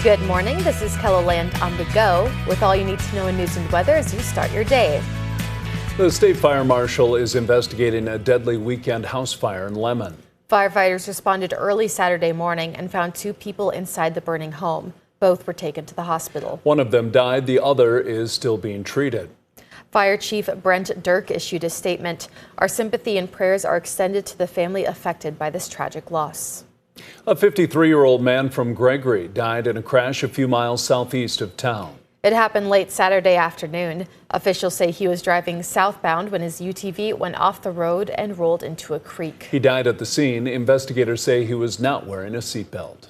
Good morning, this is Keloland on the go with all you need to know in news and weather as you start your day. The state fire marshal is investigating a deadly weekend house fire in Lemmon. Firefighters responded early Saturday morning and found 2 people inside the burning home. Both were taken to the hospital. One of them died, the other is still being treated. Fire Chief Brent Dirk issued a statement. Our sympathy and prayers are extended to the family affected by this tragic loss. A 53-year-old man from Gregory died in a crash a few miles southeast of town. It happened late Saturday afternoon. Officials say he was driving southbound when his UTV went off the road and rolled into a creek. He died at the scene. Investigators say he was not wearing a seatbelt.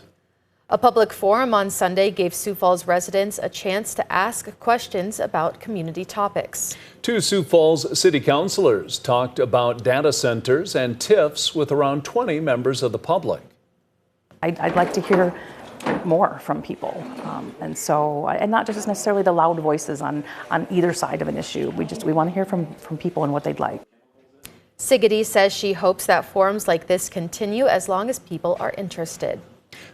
A public forum on Sunday gave Sioux Falls residents a chance to ask questions about community topics. 2 Sioux Falls city councilors talked about data centers and TIFs with around 20 members of the public. I'd like to hear more from people, and not just necessarily the loud voices on either side of an issue. We want to hear from people and what they'd like. Siggety says she hopes that forums like this continue as long as people are interested.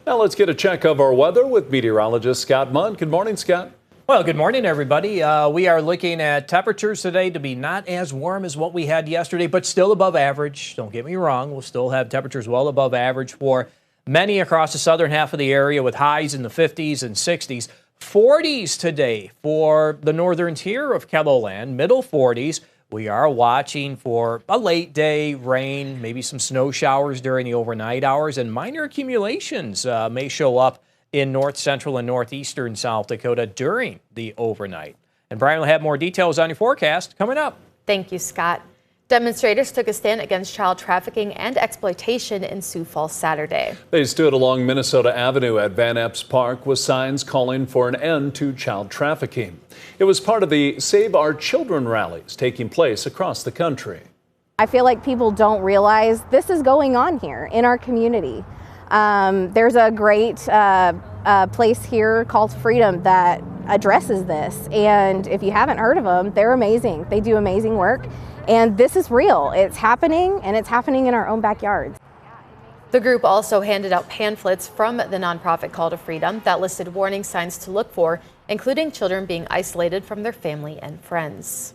Now let's get a check of our weather with meteorologist Scott Munn. Good morning, Scott. Well, good morning, everybody. We are looking at temperatures today to be not as warm as what we had yesterday, but still above average. Don't get me wrong. We'll still have temperatures well above average for many across the southern half of the area with highs in the 50s and 60s. 40s today for the northern tier of Keloland, middle 40s. We are watching for a late day rain, maybe some snow showers during the overnight hours, and minor accumulations may show up in north central and northeastern South Dakota during the overnight. And Brian will have more details on your forecast coming up. Thank you, Scott. Demonstrators took a stand against child trafficking and exploitation in Sioux Falls Saturday. They stood along Minnesota Avenue at Van Epps Park with signs calling for an end to child trafficking. It was part of the Save Our Children rallies taking place across the country. I feel like people don't realize this is going on here in our community. There's a great place here called Freedom that addresses this, and if you haven't heard of them, they're amazing. They do amazing work. And this is real. It's happening, and it's happening in our own backyards. The group also handed out pamphlets from the nonprofit Call to Freedom that listed warning signs to look for, including children being isolated from their family and friends.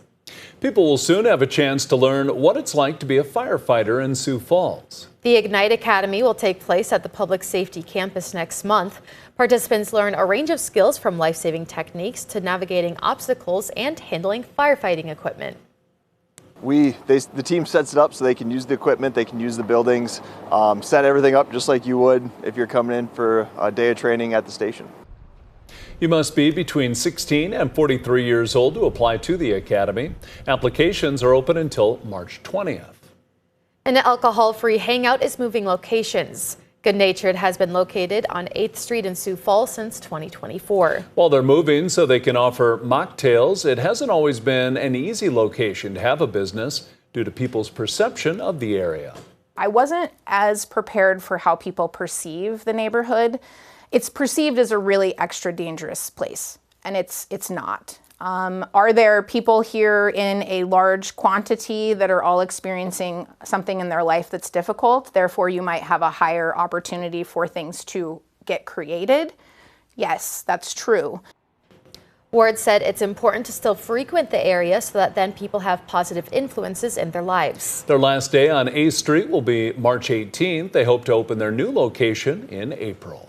People will soon have a chance to learn what it's like to be a firefighter in Sioux Falls. The Ignite Academy will take place at the Public Safety Campus next month. Participants learn a range of skills from life-saving techniques to navigating obstacles and handling firefighting equipment. The team sets it up so they can use the equipment, they can use the buildings, set everything up just like you would if you're coming in for a day of training at the station. You must be between 16 and 43 years old to apply to the Academy. Applications are open until March 20th. An alcohol-free hangout is moving locations. Good Natured has been located on 8th Street in Sioux Falls since 2024. While they're moving so they can offer mocktails, it hasn't always been an easy location to have a business due to people's perception of the area. I wasn't as prepared for how people perceive the neighborhood. It's perceived as a really extra dangerous place, and it's not. Are there people here in a large quantity that are all experiencing something in their life that's difficult? Therefore, you might have a higher opportunity for things to get created? Yes, that's true. Ward said it's important to still frequent the area so that then people have positive influences in their lives. Their last day on 8th Street will be March 18th. They hope to open their new location in April.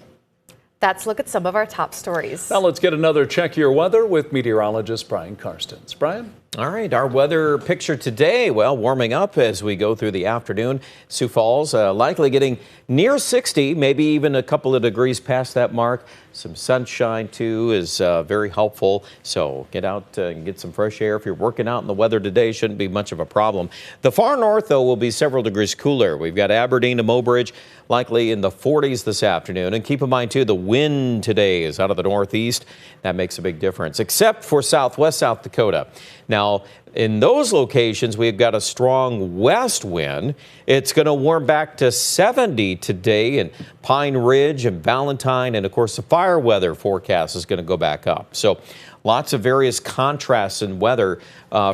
That's a look at some of our top stories. Now let's get another check of your weather with meteorologist Brian Karstens. Brian? All right, our weather picture today, well, warming up as we go through the afternoon. Sioux Falls likely getting near 60, maybe even a couple of degrees past that mark. Some sunshine, too, is very helpful. So get out and get some fresh air. If you're working out in the weather today, shouldn't be much of a problem. The far north, though, will be several degrees cooler. We've got Aberdeen to Mobridge, likely in the 40s this afternoon. And keep in mind, too, the wind today is out of the northeast. That makes a big difference, except for southwest South Dakota. Now, in those locations, we've got a strong west wind. It's going to warm back to 70 today in Pine Ridge and Valentine. And, of course, the fire weather forecast is going to go back up. So lots of various contrasts in weather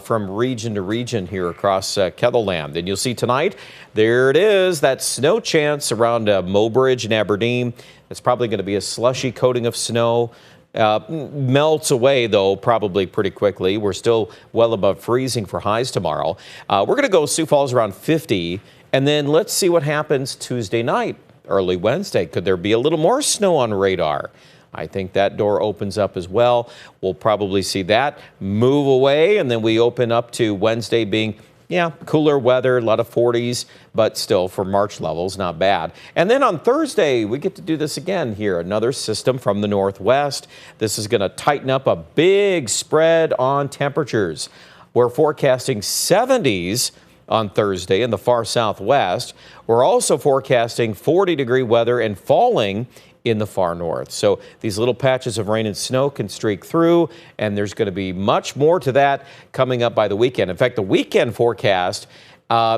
from region to region here across Ketherland. And you'll see tonight, there it is, that snow chance around Mowbridge and Aberdeen. It's probably going to be a slushy coating of snow. Melts away, though, probably pretty quickly. We're still well above freezing for highs tomorrow. We're going to go Sioux Falls around 50, and then let's see what happens Tuesday night, early Wednesday. Could there be a little more snow on radar? I think that door opens up as well. We'll probably see that move away, and then we open up to Wednesday being cooler weather, a lot of 40s, but still for March levels, not bad. And then on Thursday, we get to do this again here. Another system from the northwest. This is going to tighten up a big spread on temperatures. We're forecasting 70s on Thursday in the far southwest. We're also forecasting 40-degree weather and falling in the far north. So these little patches of rain and snow can streak through, and there's going to be much more to that coming up by the weekend. In fact, the weekend forecast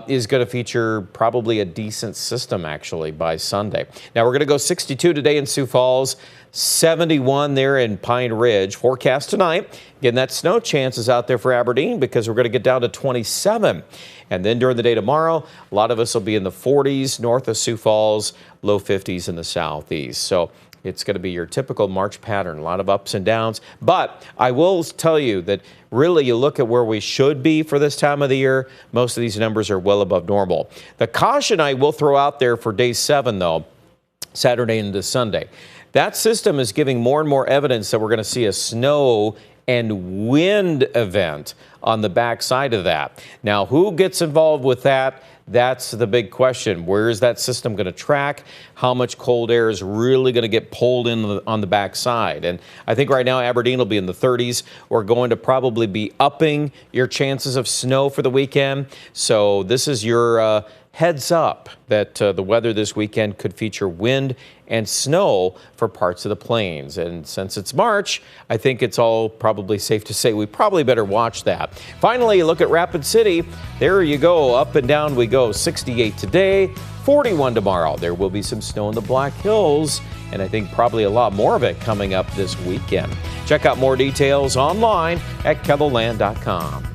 is going to feature probably a decent system actually by Sunday. Now we're going to go 62 today in Sioux Falls, 71 there in Pine Ridge. Forecast tonight, again, that snow chance is out there for Aberdeen because we're going to get down to 27. And then during the day tomorrow, a lot of us will be in the 40s north of Sioux Falls, low 50s in the southeast. So it's going to be your typical March pattern, a lot of ups and downs. But I will tell you that really you look at where we should be for this time of the year, most of these numbers are well above normal. The caution I will throw out there for day 7, though, Saturday into Sunday. That system is giving more and more evidence that we're going to see a snow and wind event on the backside of that. Now, who gets involved with that? That's the big question. Where is that system going to track? How much cold air is really going to get pulled in on the backside? And I think right now Aberdeen will be in the 30s. We're going to probably be upping your chances of snow for the weekend. So this is your heads up that the weather this weekend could feature wind and snow for parts of the plains. And since it's March, I think it's all probably safe to say we probably better watch that. Finally, look at Rapid City. There you go, up and down we go. 68 today, 41 tomorrow. There will be some snow in the Black Hills, and I think probably a lot more of it coming up this weekend. Check out more details online at ketherland.com.